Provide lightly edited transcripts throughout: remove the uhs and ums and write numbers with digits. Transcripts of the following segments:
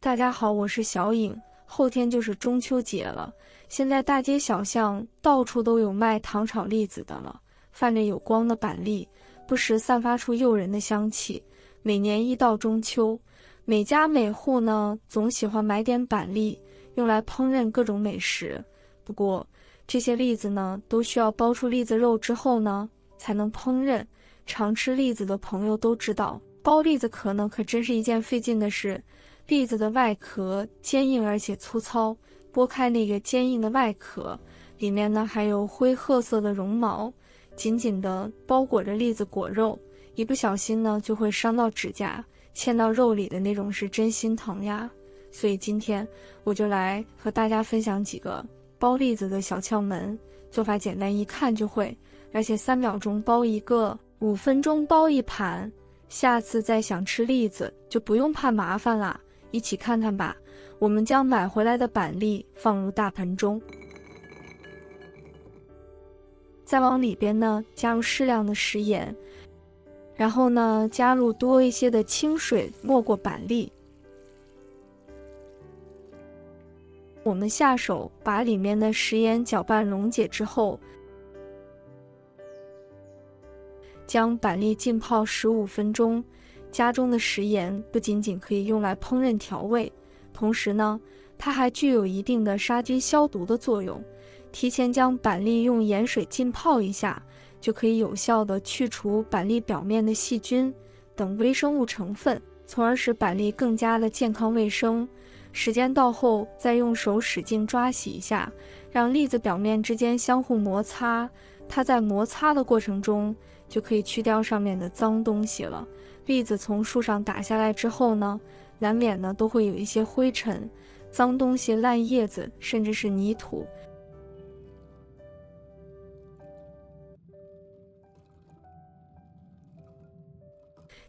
大家好，我是小颖。后天就是中秋节了，现在大街小巷到处都有卖糖炒栗子的了，泛着有光的板栗，不时散发出诱人的香气。每年一到中秋，每家每户呢总喜欢买点板栗，用来烹饪各种美食。不过这些栗子呢，都需要剥出栗子肉之后呢，才能烹饪。常吃栗子的朋友都知道，剥栗子壳呢可真是一件费劲的事。栗子的外壳坚硬而且粗糙，剥开那个坚硬的外壳，里面呢还有灰褐色的绒毛，紧紧地包裹着栗子果肉，一不小心呢就会伤到指甲，嵌到肉里的那种是真心疼呀。所以今天我就来和大家分享几个剥栗子的小窍门，做法简单，一看就会，而且3秒钟剥一个，5分钟剥一盘。下次再想吃栗子就不用怕麻烦啦。一起看看吧。我们将买回来的板栗放入大盆中，再往里边呢加入适量的食盐，然后呢加入多一些的清水没过板栗。我们下手把里面的食盐搅拌溶解之后，将板栗浸泡15分钟。家中的食盐不仅仅可以用来烹饪调味，同时呢，它还具有一定的杀菌消毒的作用。提前将板栗用盐水浸泡一下，就可以有效地去除板栗表面的细菌等微生物成分，从而使板栗更加的健康卫生。时间到后，再用手使劲抓洗一下，让栗子表面之间相互摩擦。它在摩擦的过程中，就可以去掉上面的脏东西了。栗子从树上打下来之后呢，难免呢都会有一些灰尘、脏东西、烂叶子，甚至是泥土。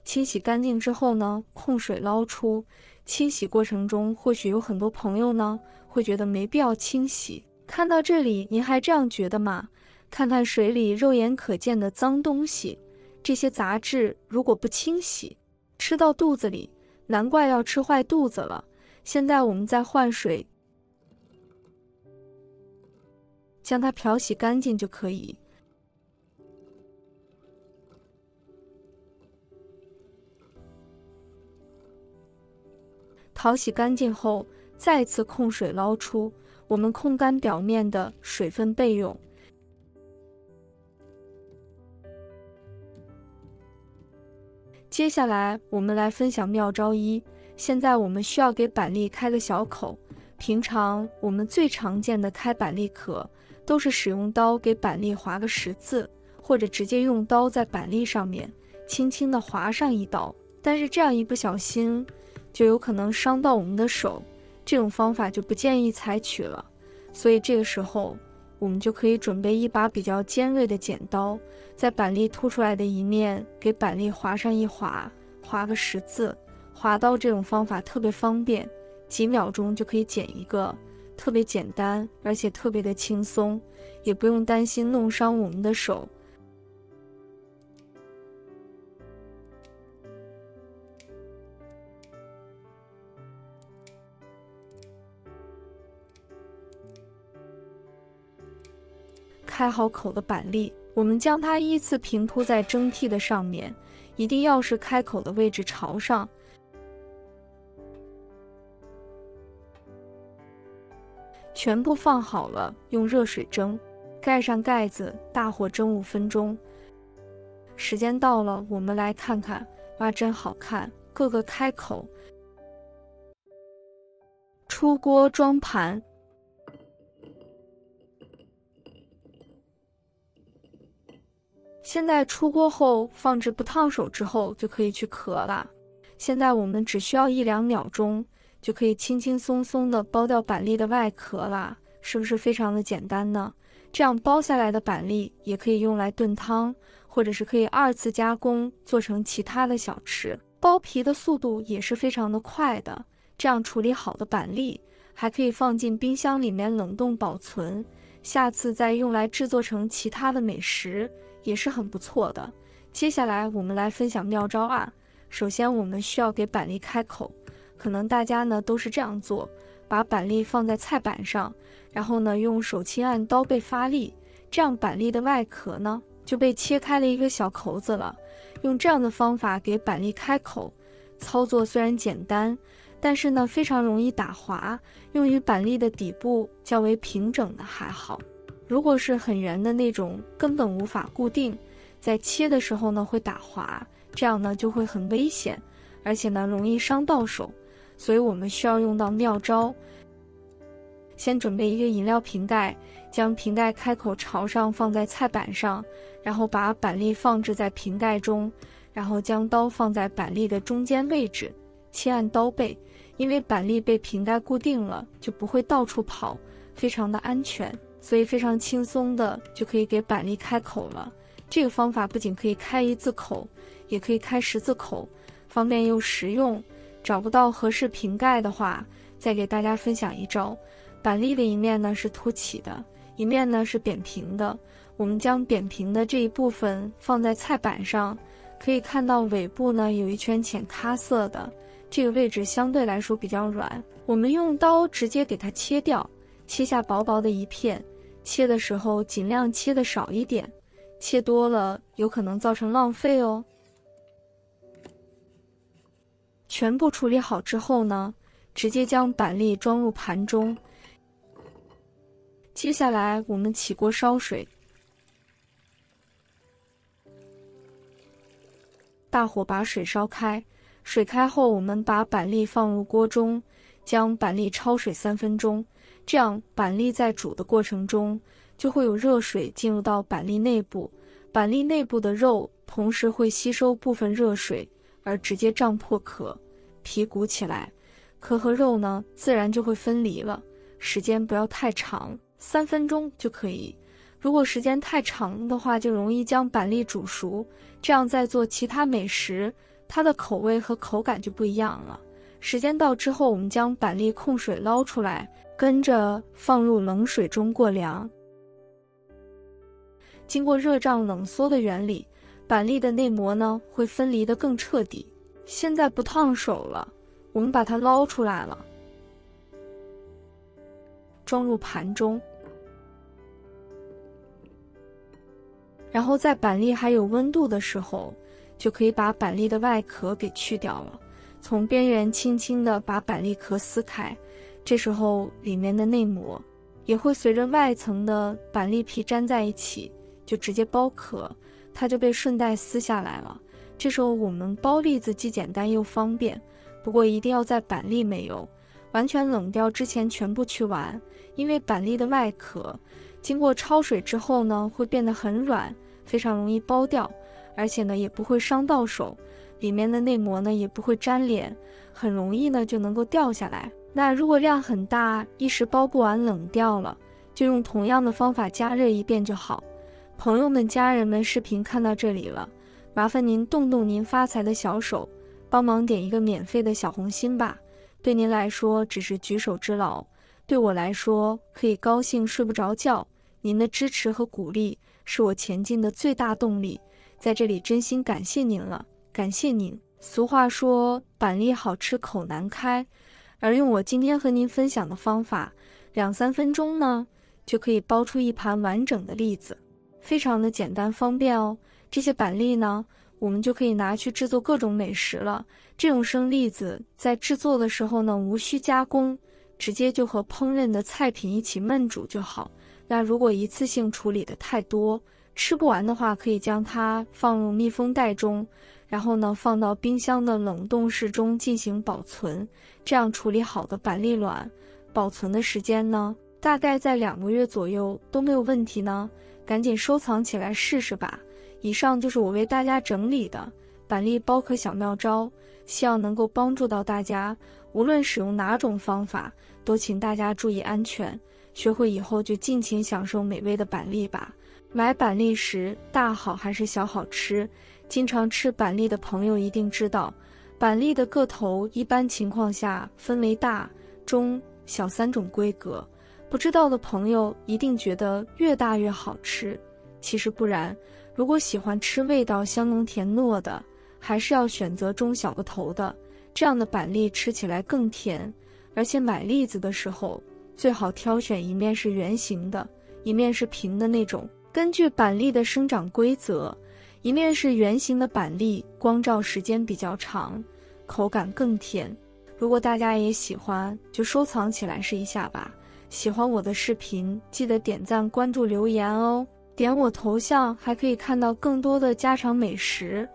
清洗干净之后呢，控水捞出。清洗过程中，或许有很多朋友呢会觉得没必要清洗。看到这里，您还这样觉得吗？看看水里肉眼可见的脏东西，这些杂质如果不清洗，吃到肚子里，难怪要吃坏肚子了。现在我们再换水，将它漂洗干净就可以。淘洗干净后，再次控水捞出，我们控干表面的水分备用。接下来我们来分享妙招1。现在我们需要给板栗开个小口。平常我们最常见的开板栗壳，都是使用刀给板栗划个10字，或者直接用刀在板栗上面轻轻地划上一刀。但是这样一不小心，就有可能伤到我们的手，这种方法就不建议采取了。所以这个时候，我们就可以准备一把比较尖锐的剪刀，在板栗凸出来的一面给板栗划上一划，划个10字。划刀这种方法特别方便，几秒钟就可以剪一个，特别简单，而且特别的轻松，也不用担心弄伤我们的手。开好口的板栗，我们将它依次平铺在蒸屉的上面，一定要是开口的位置朝上。全部放好了，用热水蒸，盖上盖子，大火蒸5分钟。时间到了，我们来看看，哇，真好看！各个开口，出锅装盘。现在出锅后放置不烫手之后，就可以去壳了。现在我们只需要1-2秒钟，就可以轻轻松松地剥掉板栗的外壳啦，是不是非常的简单呢？这样剥下来的板栗也可以用来炖汤，或者是可以2次加工做成其他的小吃。剥皮的速度也是非常的快的，这样处理好的板栗还可以放进冰箱里面冷冻保存，下次再用来制作成其他的美食也是很不错的。接下来我们来分享妙招2。首先我们需要给板栗开口，可能大家呢都是这样做，把板栗放在菜板上，然后呢用手轻按刀背发力，这样板栗的外壳呢就被切开了一个小口子了。用这样的方法给板栗开口，操作虽然简单，但是呢非常容易打滑，用于板栗的底部较为平整的还好。如果是很圆的那种，根本无法固定，在切的时候呢会打滑，这样呢就会很危险，而且呢容易伤到手。所以我们需要用到妙招。先准备一个饮料瓶盖，将瓶盖开口朝上放在菜板上，然后把板栗放置在瓶盖中，然后将刀放在板栗的中间位置，切按刀背。因为板栗被瓶盖固定了，就不会到处跑，非常的安全，所以非常轻松的就可以给板栗开口了。这个方法不仅可以开1字口，也可以开10字口，方便又实用。找不到合适瓶盖的话，再给大家分享一招。板栗的一面呢是凸起的，一面呢是扁平的。我们将扁平的这一部分放在菜板上，可以看到尾部呢有一圈浅咖色的，这个位置相对来说比较软。我们用刀直接给它切掉，切下薄薄的一片。切的时候尽量切的少一点，切多了有可能造成浪费哦。全部处理好之后呢，直接将板栗装入盘中。接下来我们起锅烧水，大火把水烧开。水开后，我们把板栗放入锅中，将板栗焯水3分钟。这样板栗在煮的过程中，就会有热水进入到板栗内部，板栗内部的肉同时会吸收部分热水，而直接胀破壳，皮鼓起来，壳和肉呢自然就会分离了。时间不要太长，3分钟就可以。如果时间太长的话，就容易将板栗煮熟，这样再做其他美食，它的口味和口感就不一样了。时间到之后，我们将板栗控水捞出来，跟着放入冷水中过凉。经过热胀冷缩的原理，板栗的内膜呢会分离得更彻底。现在不烫手了，我们把它捞出来了，装入盘中。然后在板栗还有温度的时候，就可以把板栗的外壳给去掉了，从边缘轻轻地把板栗壳撕开。这时候里面的内膜也会随着外层的板栗皮粘在一起，就直接剥壳，它就被顺带撕下来了。这时候我们剥栗子既简单又方便，不过一定要在板栗没有完全冷掉之前全部去完，因为板栗的外壳经过焯水之后呢，会变得很软，非常容易剥掉，而且呢也不会伤到手，里面的内膜呢也不会粘连，很容易呢就能够掉下来。那如果量很大，一时剥不完冷掉了，就用同样的方法加热一遍就好。朋友们、家人们，视频看到这里了，麻烦您动动您发财的小手，帮忙点一个免费的小红心吧。对您来说只是举手之劳，对我来说可以高兴睡不着觉。您的支持和鼓励是我前进的最大动力，在这里真心感谢您了，感谢您。俗话说板栗好吃口难开，而用我今天和您分享的方法，2-3分钟呢就可以剥出一盘完整的栗子，非常的简单方便哦。这些板栗呢，我们就可以拿去制作各种美食了。这种生栗子在制作的时候呢，无需加工，直接就和烹饪的菜品一起焖煮就好。那如果一次性处理的太多，吃不完的话，可以将它放入密封袋中，然后呢放到冰箱的冷冻室中进行保存。这样处理好的板栗卵，保存的时间呢，大概在2个月左右都没有问题呢。赶紧收藏起来试试吧。以上就是我为大家整理的板栗剥壳小妙招，希望能够帮助到大家。无论使用哪种方法，都请大家注意安全。学会以后就尽情享受美味的板栗吧。买板栗时，大好还是小好吃？经常吃板栗的朋友一定知道，板栗的个头一般情况下分为大、中、小3种规格。不知道的朋友一定觉得越大越好吃，其实不然。如果喜欢吃味道香浓甜糯的，还是要选择中小个头的，这样的板栗吃起来更甜。而且买栗子的时候，最好挑选一面是圆形的，一面是平的那种。根据板栗的生长规则，一面是圆形的板栗，光照时间比较长，口感更甜。如果大家也喜欢，就收藏起来试一下吧。喜欢我的视频，记得点赞、关注、留言哦。点我头像还可以看到更多的家常美食。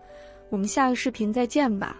我们下个视频再见吧。